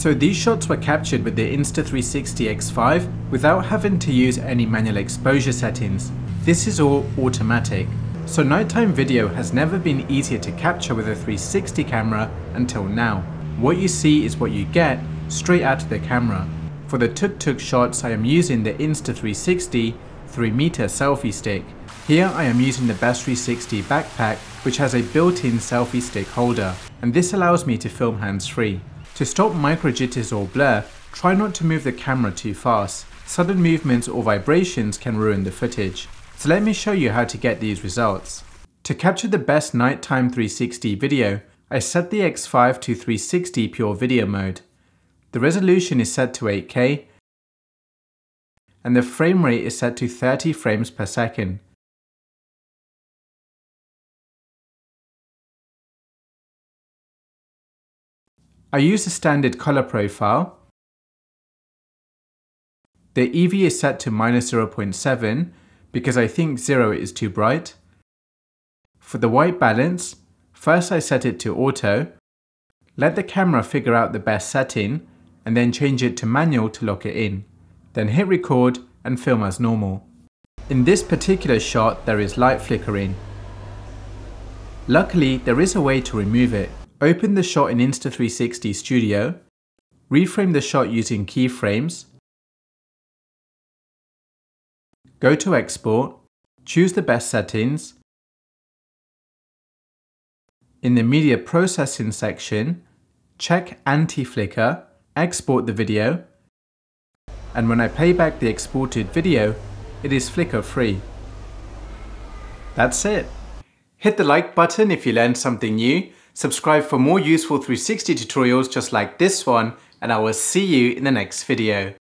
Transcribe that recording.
So these shots were captured with the Insta360 X5 without having to use any manual exposure settings. This is all automatic. So nighttime video has never been easier to capture with a 360 camera until now. What you see is what you get straight out of the camera. For the tuk-tuk shots, I am using the Insta360 3-meter selfie stick. Here I am using the Best 360 backpack, which has a built-in selfie stick holder, and this allows me to film hands-free. To stop micro jitters or blur, try not to move the camera too fast. Sudden movements or vibrations can ruin the footage. So let me show you how to get these results. To capture the best nighttime 360 video, I set the X5 to 360 pure video mode. The resolution is set to 8K and the frame rate is set to 30 frames per second. I use the standard color profile. The EV is set to -0.7 because I think 0 is too bright. For the white balance, first I set it to auto, let the camera figure out the best setting, and then change it to manual to lock it in. Then hit record and film as normal. In this particular shot there is light flickering. Luckily there is a way to remove it. Open the shot in Insta360 Studio, reframe the shot using keyframes, go to export, choose the best settings. In the media processing section, check anti-flicker, export the video, and when I play back the exported video, it is flicker free. That's it. Hit the like button if you learned something new, subscribe for more useful 360 tutorials just like this one, and I will see you in the next video.